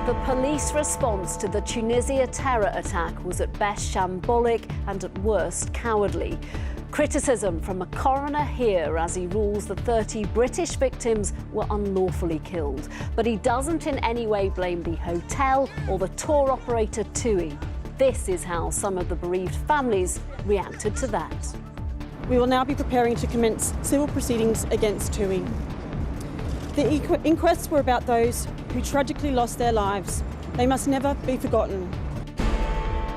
The police response to the Tunisia terror attack was at best shambolic and at worst cowardly. Criticism from a coroner here as he rules the 30 British victims were unlawfully killed. But he doesn't in any way blame the hotel or the tour operator TUI. This is how some of the bereaved families reacted to that. We will now be preparing to commence civil proceedings against TUI. The inquests were about those who tragically lost their lives. They must never be forgotten.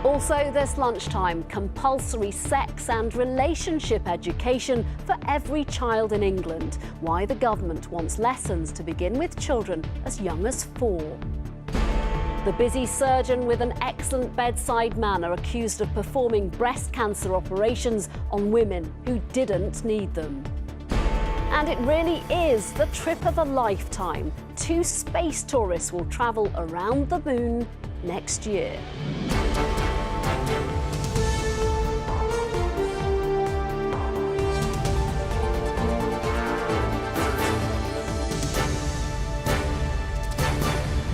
Also this lunchtime, compulsory sex and relationship education for every child in England. Why the government wants lessons to begin with children as young as 4. The busy surgeon with an excellent bedside manner accused of performing breast cancer operations on women who didn't need them. And it really is the trip of a lifetime. 2 space tourists will travel around the moon next year.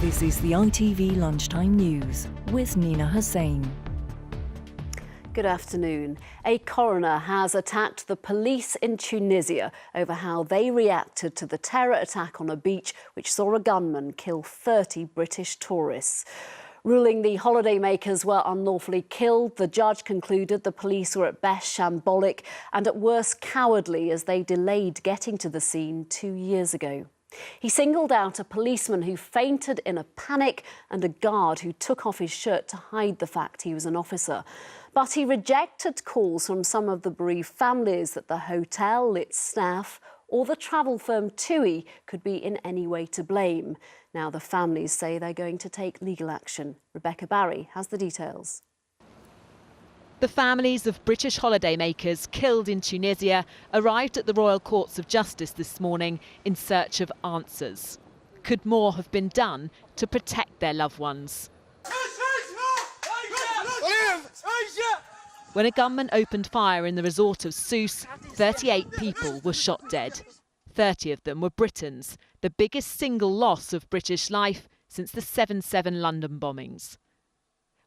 This is the ITV Lunchtime News with Nina Hussain. Good afternoon. A coroner has attacked the police in Tunisia over how they reacted to the terror attack on a beach which saw a gunman kill 30 British tourists. Ruling the holidaymakers were unlawfully killed, the judge concluded the police were at best shambolic and at worst cowardly as they delayed getting to the scene 2 years ago. He singled out a policeman who fainted in a panic and a guard who took off his shirt to hide the fact he was an officer. But he rejected calls from some of the bereaved families that the hotel, its staff or the travel firm TUI could be in any way to blame. Now the families say they're going to take legal action. Rebecca Barry has the details. The families of British holidaymakers killed in Tunisia arrived at the Royal Courts of Justice this morning in search of answers. Could more have been done to protect their loved ones? When a gunman opened fire in the resort of Sousse, 38 people were shot dead. 30 of them were Britons, the biggest single loss of British life since the 7/7 London bombings.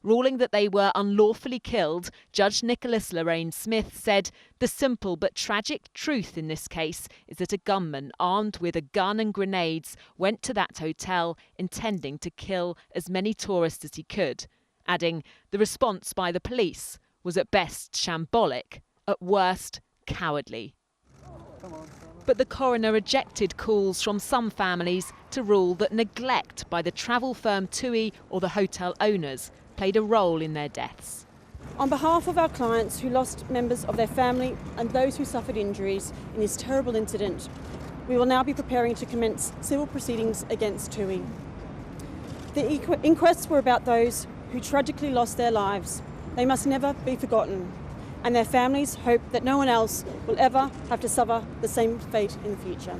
Ruling that they were unlawfully killed, Judge Nicholas Lorraine Smith said the simple but tragic truth in this case is that a gunman armed with a gun and grenades went to that hotel intending to kill as many tourists as he could, adding the response by the police was at best shambolic, at worst cowardly. But the coroner rejected calls from some families to rule that neglect by the travel firm TUI or the hotel owners played a role in their deaths. On behalf of our clients who lost members of their family and those who suffered injuries in this terrible incident, we will now be preparing to commence civil proceedings against TUI. The inquests were about those who tragically lost their lives. They must never be forgotten, and their families hope that no one else will ever have to suffer the same fate in the future.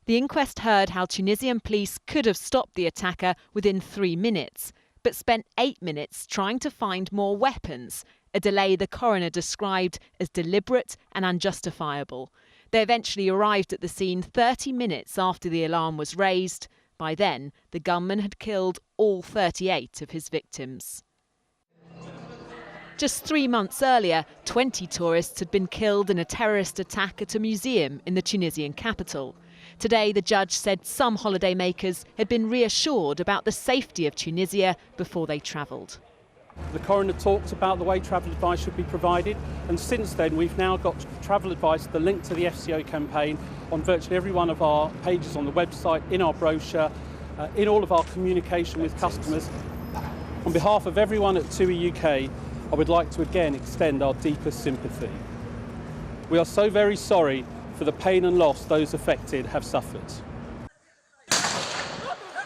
The inquest heard how Tunisian police could have stopped the attacker within 3 minutes, but spent 8 minutes trying to find more weapons, a delay the coroner described as deliberate and unjustifiable. They eventually arrived at the scene 30 minutes after the alarm was raised. By then, the gunman had killed all 38 of his victims. Just 3 months earlier, 20 tourists had been killed in a terrorist attack at a museum in the Tunisian capital. Today, the judge said some holidaymakers had been reassured about the safety of Tunisia before they travelled. The coroner talked about the way travel advice should be provided, and since then we've now got travel advice, the link to the FCO campaign, on virtually every one of our pages on the website, in our brochure, in all of our communication with customers. On behalf of everyone at TUI UK, I would like to again extend our deepest sympathy. We are so very sorry for the pain and loss those affected have suffered.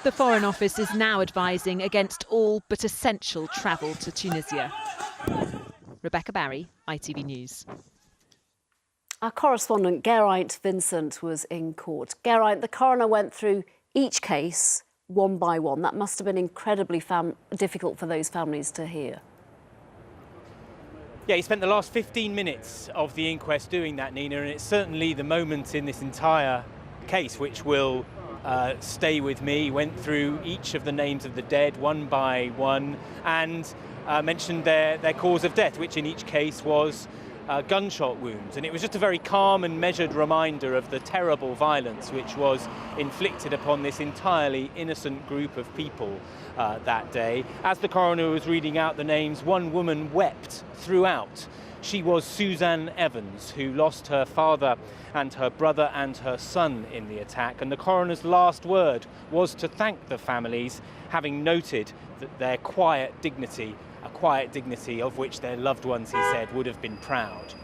The Foreign Office is now advising against all but essential travel to Tunisia. Rebecca Barry, ITV News. Our correspondent Geraint Vincent was in court. Geraint, the coroner went through each case one by one. That must have been incredibly difficult for those families to hear. Yeah, he spent the last 15 minutes of the inquest doing that, Nina, and it's certainly the moment in this entire case which will stay with me, went through each of the names of the dead one by one and mentioned their cause of death, which in each case was gunshot wounds. And it was just a very calm and measured reminder of the terrible violence which was inflicted upon this entirely innocent group of people that day. As the coroner was reading out the names, one woman wept throughout. She was Suzanne Evans, who lost her father and her brother and her son in the attack. And the coroner's last word was to thank the families, having noted that their quiet dignity, a quiet dignity of which their loved ones, he said, would have been proud.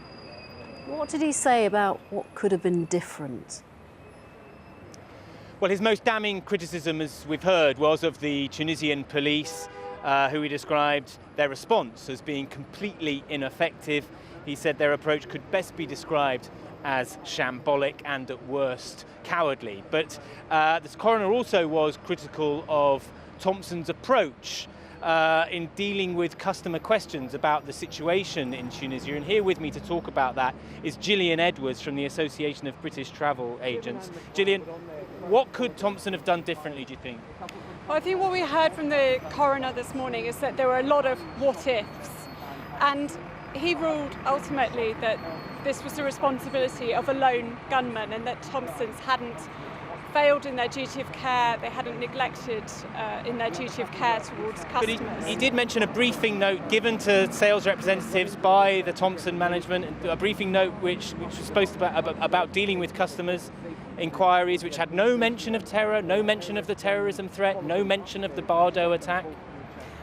What did he say about what could have been different? Well, his most damning criticism, as we've heard, was of the Tunisian police, who he described their response as being completely ineffective. He said their approach could best be described as shambolic and at worst cowardly. But the coroner also was critical of Thompson's approach in dealing with customer questions about the situation in Tunisia. And here with me to talk about that is Gillian Edwards from the Association of British Travel Agents. Gillian, what could Thompson have done differently, do you think? Well, I think what we heard from the coroner this morning is that there were a lot of what-ifs, and he ruled ultimately that this was the responsibility of a lone gunman and that Thompsons hadn't failed in their duty of care, they hadn't neglected in their duty of care towards customers. But he did mention a briefing note given to sales representatives by the Thompson management, a briefing note which was supposed to be about dealing with customers' inquiries, which had no mention of terror, no mention of the terrorism threat, no mention of the Bardo attack.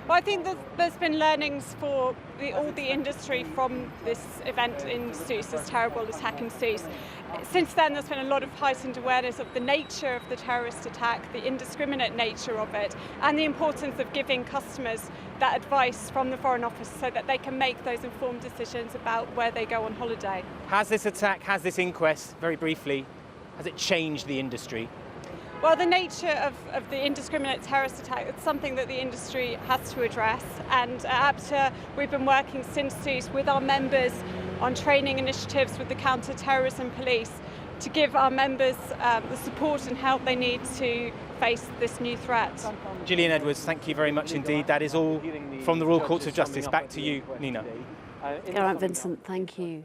Well, I think that there's been learnings for all the industry from this event in Sousse, this terrible attack in Sousse. Since then, there's been a lot of heightened awareness of the nature of the terrorist attack, the indiscriminate nature of it, and the importance of giving customers that advice from the Foreign Office so that they can make those informed decisions about where they go on holiday. Has this attack, has this inquest, very briefly, has it changed the industry? Well, the nature of the indiscriminate terrorist attack, it's something that the industry has to address. And at ABTA, we've been working since Sousse with our members on training initiatives with the counter-terrorism police to give our members the support and help they need to face this new threat. Gillian Edwards, thank you very much indeed. That is all from the Royal Courts of Justice. Back to you, Nina. All right, Vincent, thank you.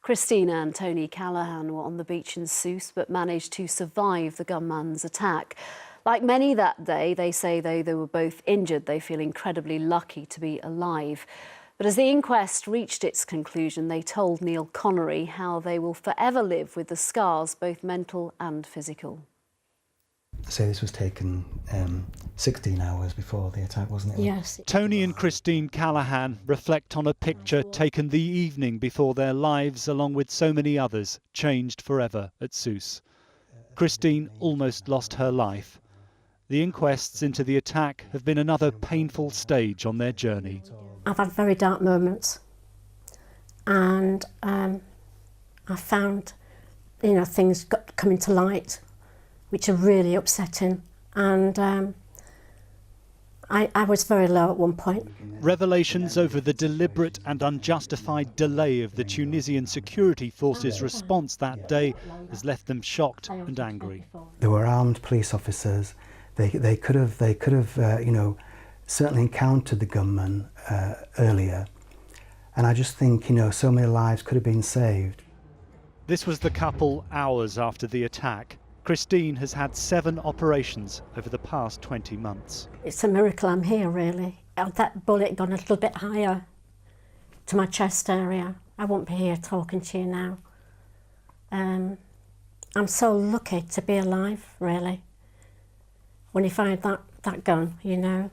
Christina and Tony Callahan were on the beach in Sousse but managed to survive the gunman's attack. Like many that day, they say though they were both injured, they feel incredibly lucky to be alive. But as the inquest reached its conclusion, they told Neil Connery how they will forever live with the scars, both mental and physical. So this was taken 16 hours before the attack, wasn't it? Yes. Tony and Christine Callahan reflect on a picture taken the evening before their lives, along with so many others, changed forever at Sousse. Christine almost lost her life. The inquests into the attack have been another painful stage on their journey. I've had very dark moments, and I found, things coming to light, which are really upsetting, and I was very low at one point. Revelations over the deliberate and unjustified delay of the Tunisian security forces' response that day has left them shocked and angry. There were armed police officers. They could have certainly encountered the gunman earlier, and I just think so many lives could have been saved. This was the couple hours after the attack. Christine has had 7 operations over the past 20 months. It's a miracle I'm here, really. Had that bullet gone a little bit higher to my chest area, I won't be here talking to you now. I'm so lucky to be alive, really. When you find that gun,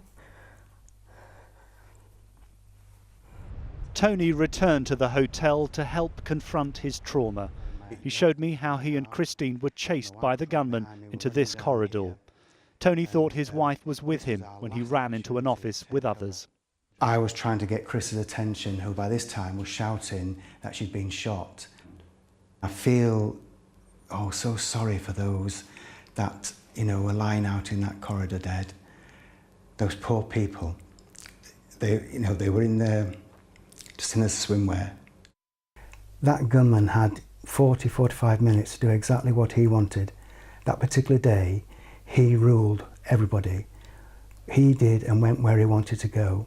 Tony returned to the hotel to help confront his trauma. He showed me how he and Christine were chased by the gunman into this corridor. Tony thought his wife was with him when he ran into an office with others. I was trying to get Chris's attention, who by this time was shouting that she'd been shot. I feel, so sorry for those that, were lying out in that corridor dead. Those poor people. They were in there, just in their swimwear. That gunman had 45 minutes to do exactly what he wanted. That particular day, he ruled everybody. He did and went where he wanted to go.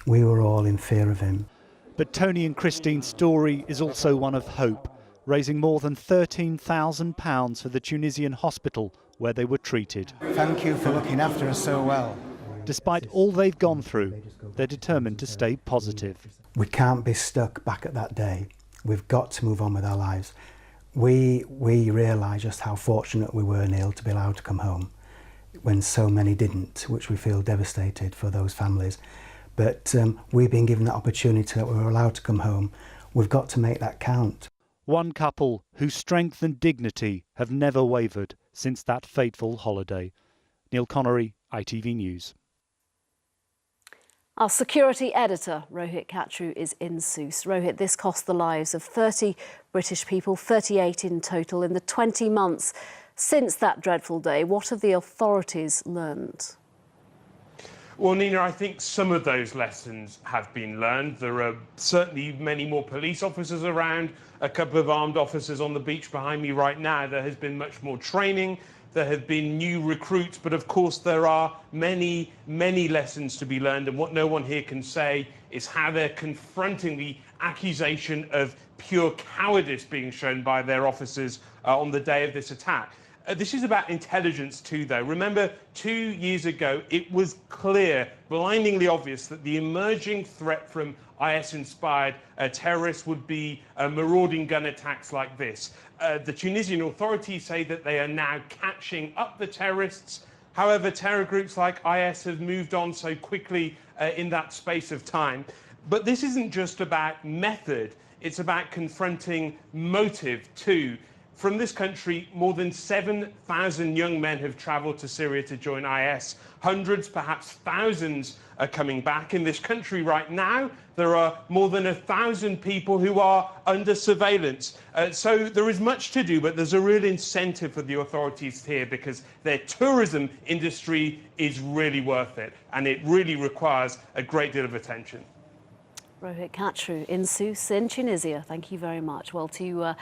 We were all in fear of him. But Tony and Christine's story is also one of hope, raising more than £13,000 for the Tunisian hospital where they were treated. Thank you for looking after us so well. Despite all they've gone through, they're determined to stay positive. We can't be stuck back at that day. We've got to move on with our lives. We realise just how fortunate we were, Neil, to be allowed to come home when so many didn't, which we feel devastated for those families. But we've been given that opportunity that we were allowed to come home. We've got to make that count. One couple whose strength and dignity have never wavered since that fateful holiday. Neil Connery, ITV News. Our security editor, Rohit Khatru, is in Sousse. Rohit, this cost the lives of 30 British people, 38 in total, in the 20 months since that dreadful day. What have the authorities learned? Well, Nina, I think some of those lessons have been learned. There are certainly many more police officers around, a couple of armed officers on the beach behind me right now. There has been much more training. There have been new recruits, but of course there are many, many lessons to be learned. And what no one here can say is how they're confronting the accusation of pure cowardice being shown by their officers on the day of this attack. This is about intelligence too, though. Remember, 2 years ago, it was clear, blindingly obvious, that the emerging threat from IS-inspired terrorists would be marauding gun attacks like this. The Tunisian authorities say that they are now catching up the terrorists. However, terror groups like IS have moved on so quickly in that space of time. But this isn't just about method. It's about confronting motive too. From this country, more than 7,000 young men have travelled to Syria to join IS. Hundreds, perhaps thousands, are coming back. In this country right now, there are more than 1,000 people who are under surveillance. So there is much to do, but there's a real incentive for the authorities here because their tourism industry is really worth it, and it really requires a great deal of attention. Rohit Khatru in Sousse in Tunisia. Thank you very much. Well, to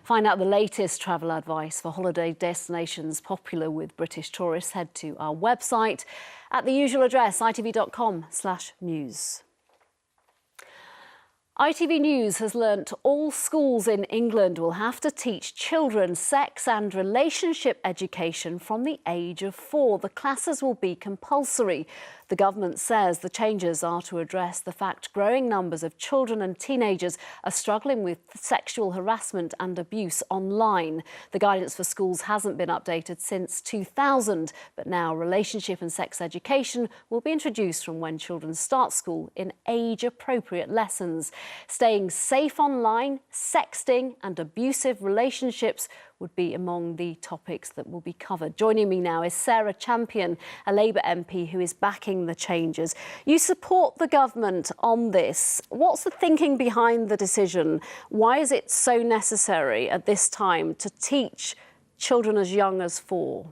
find out the latest travel advice for holiday destinations popular with British tourists, head to our website at the usual address, itv.com/news. ITV News has learnt all schools in England will have to teach children sex and relationship education from the age of 4. The classes will be compulsory. The government says the changes are to address the fact growing numbers of children and teenagers are struggling with sexual harassment and abuse online. The guidance for schools hasn't been updated since 2000, but now relationship and sex education will be introduced from when children start school in age-appropriate lessons. Staying safe online, sexting and abusive relationships would be among the topics that will be covered. Joining me now is Sarah Champion, a Labour MP who is backing the changes. You support the government on this. What's the thinking behind the decision? Why is it so necessary at this time to teach children as young as 4?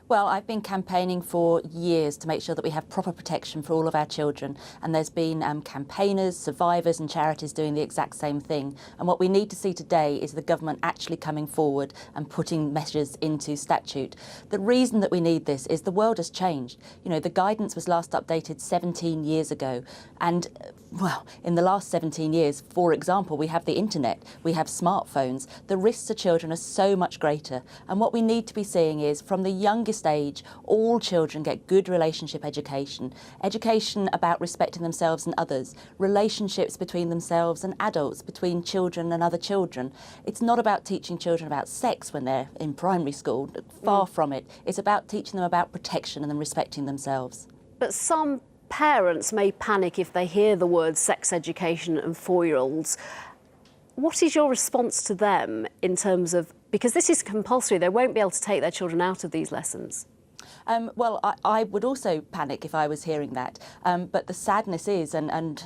Well, I've been campaigning for years to make sure that we have proper protection for all of our children, and there's been campaigners, survivors and charities doing the exact same thing. And what we need to see today is the government actually coming forward and putting measures into statute. The reason that we need this is the world has changed. You know, the guidance was last updated 17 years ago, and well, in the last 17 years, for example, we have the internet, we have smartphones. The risks to children are so much greater, and what we need to be seeing is from the youngest age, all children get good relationship education, education about respecting themselves and others, relationships between themselves and adults, between children and other children. It's not about teaching children about sex when they're in primary school, far from it. It's about teaching them about protection and them respecting themselves. But some parents may panic if they hear the word sex education and 4-year-olds. What is your response to them in terms of, because this is compulsory, they won't be able to take their children out of these lessons? Well, I would also panic if I was hearing that. But the sadness is, and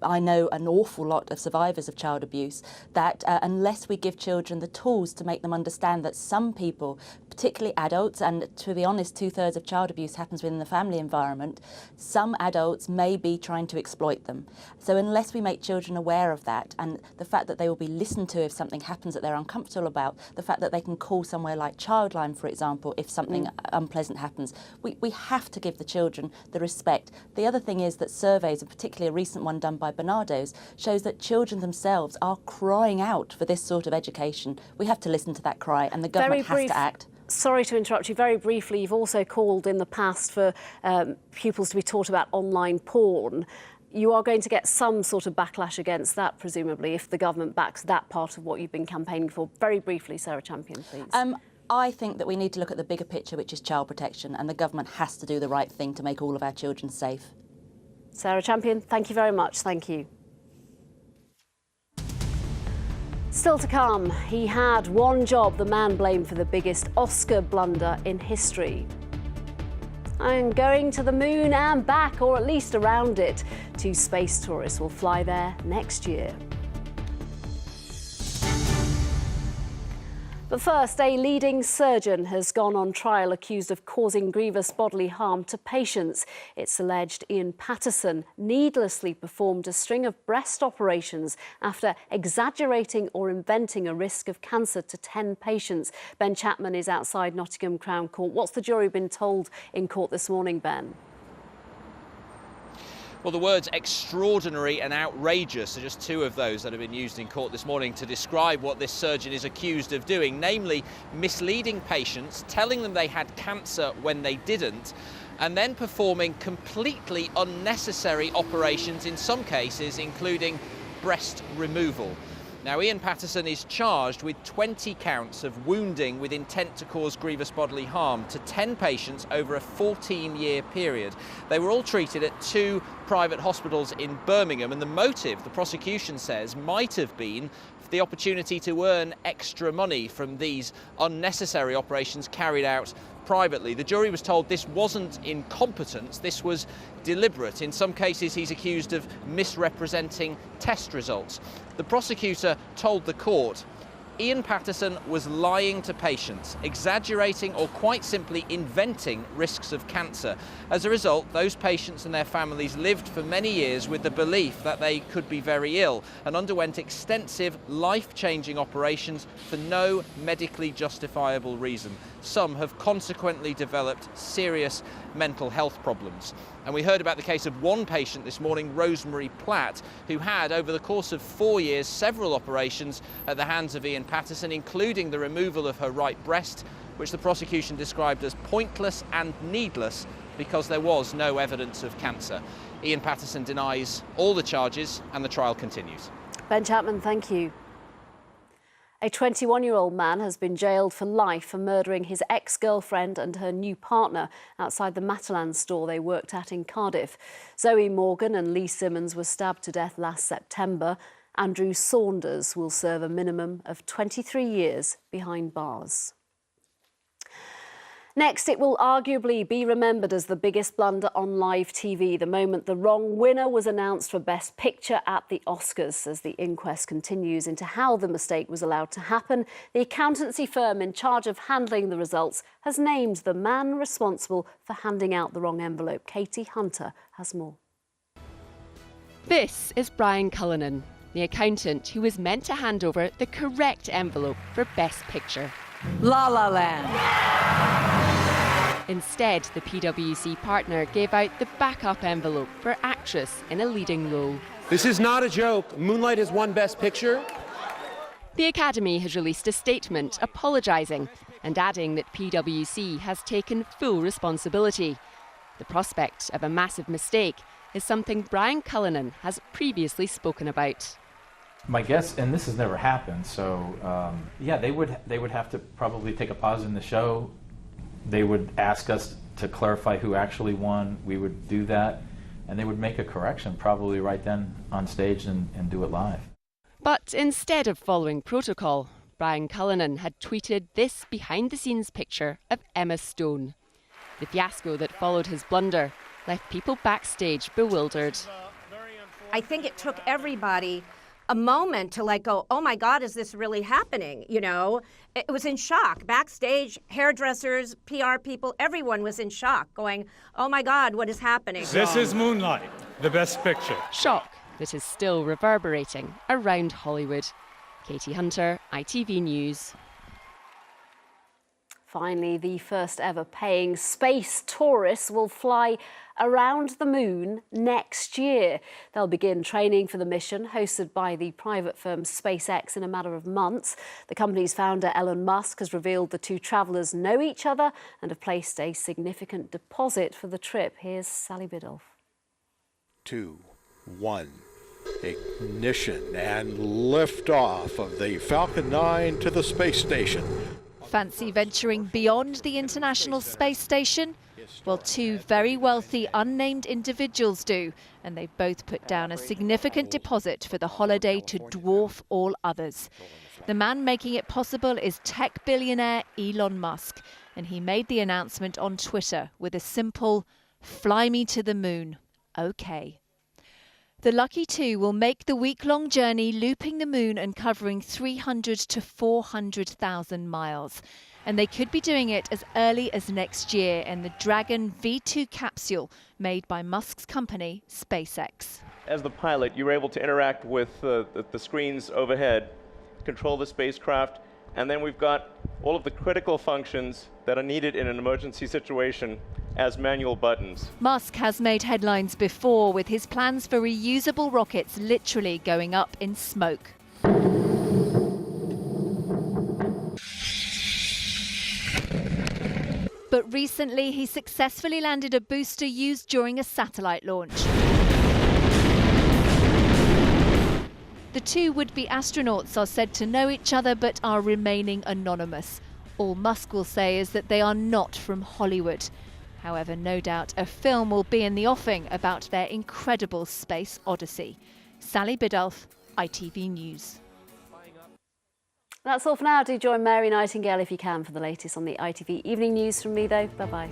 I know an awful lot of survivors of child abuse, that unless we give children the tools to make them understand that some people, particularly adults, and to be honest, 2/3 of child abuse happens within the family environment, some adults may be trying to exploit them. So unless we make children aware of that, and the fact that they will be listened to if something happens that they're uncomfortable about, the fact that they can call somewhere like Childline, for example, if something unpleasant happens, we have to give the children the respect. The other thing is that surveys, and particularly a recent one done by Bernardo's, shows that children themselves are crying out for this sort of education. We have to listen to that cry, and the government has to act. Sorry to interrupt you. Very briefly, you've also called in the past for pupils to be taught about online porn. You are going to get some sort of backlash against that, presumably, if the government backs that part of what you've been campaigning for. Very briefly, Sarah Champion, please. I think that we need to look at the bigger picture, which is child protection, and the government has to do the right thing to make all of our children safe. Sarah Champion, thank you very much. Thank you. Still to come, he had one job, the man blamed for the biggest Oscar blunder in history. And going to the moon and back, or at least around it. 2 space tourists will fly there next year. But first, a leading surgeon has gone on trial accused of causing grievous bodily harm to patients. It's alleged Ian Patterson needlessly performed a string of breast operations after exaggerating or inventing a risk of cancer to 10 patients. Ben Chapman is outside Nottingham Crown Court. What's the jury been told in court this morning, Ben? Well, the words extraordinary and outrageous are just 2 of those that have been used in court this morning to describe what this surgeon is accused of doing, namely misleading patients, telling them they had cancer when they didn't, and then performing completely unnecessary operations in some cases, including breast removal. Now, Ian Patterson is charged with 20 counts of wounding with intent to cause grievous bodily harm to 10 patients over a 14-year period. They were all treated at 2 private hospitals in Birmingham, and the motive, the prosecution says, might have been the opportunity to earn extra money from these unnecessary operations carried out privately. The jury was told this wasn't incompetence, this was deliberate. In some cases, he's accused of misrepresenting test results. The prosecutor told the court Ian Patterson was lying to patients, exaggerating or quite simply inventing risks of cancer. As a result, those patients and their families lived for many years with the belief that they could be very ill and underwent extensive, life-changing operations for no medically justifiable reason. Some have consequently developed serious mental health problems. And we heard about the case of one patient this morning, Rosemary Platt, who had, over the course of 4 years, several operations at the hands of Ian Patterson, including the removal of her right breast, which the prosecution described as pointless and needless because there was no evidence of cancer. Ian Patterson denies all the charges and the trial continues. Ben Chapman, thank you. A 21-year-old man has been jailed for life for murdering his ex-girlfriend and her new partner outside the Matalan store they worked at in Cardiff. Zoe Morgan and Lee Simmons were stabbed to death last September. Andrew Saunders will serve a minimum of 23 years behind bars. Next, it will arguably be remembered as the biggest blunder on live TV, the moment the wrong winner was announced for Best Picture at the Oscars. As the inquest continues into how the mistake was allowed to happen, the accountancy firm in charge of handling the results has named the man responsible for handing out the wrong envelope. Katie Hunter has more. This is Brian Cullinan, the accountant who was meant to hand over the correct envelope for Best Picture. La La Land. Instead, the PwC partner gave out the backup envelope for actress in a leading role. This is not a joke. Moonlight has won Best Picture. The Academy has released a statement apologising and adding that PwC has taken full responsibility. The prospect of a massive mistake is something Brian Cullinan has previously spoken about. My guess, and this has never happened, so yeah, they would have to probably take a pause in the show. They would ask us to clarify who actually won. We would do that, and they would make a correction probably right then on stage and do it live. But instead of following protocol, Brian Cullinan had tweeted this behind-the-scenes picture of Emma Stone. The fiasco that followed his blunder left people backstage bewildered. I think it took everybody a moment to like go, oh my God, is this really happening? You know, it was in shock. Backstage, hairdressers, PR people, everyone was in shock going, oh my God, what is happening? This is Moonlight, the best picture. Shock that is still reverberating around Hollywood. Katie Hunter, ITV News. Finally, the first ever paying space tourists will fly around the moon next year. They'll begin training for the mission, hosted by the private firm SpaceX, in a matter of months. The company's founder, Elon Musk, has revealed the two travellers know each other and have placed a significant deposit for the trip. Here's Sally Biddulph. 2, 1. Ignition and liftoff of the Falcon 9 to the space station. Fancy venturing beyond the International Space Station? Well, two very wealthy unnamed individuals do, and they've both put down a significant deposit for the holiday to dwarf all others. The man making it possible is tech billionaire Elon Musk, and he made the announcement on Twitter with a simple, "Fly me to the moon, okay." The lucky two will make the week-long journey looping the moon and covering 300 to 400,000 miles. And they could be doing it as early as next year in the Dragon V2 capsule made by Musk's company, SpaceX. As the pilot, you were able to interact with the screens overhead, control the spacecraft, and then we've got all of the critical functions that are needed in an emergency situation as manual buttons. Musk has made headlines before with his plans for reusable rockets literally going up in smoke. But recently he successfully landed a booster used during a satellite launch. The two would-be astronauts are said to know each other but are remaining anonymous. All Musk will say is that they are not from Hollywood. However, no doubt a film will be in the offing about their incredible space odyssey. Sally Biddulph, ITV News. That's all for now. Do join Mary Nightingale if you can for the latest on the ITV Evening News. From me, though, bye-bye.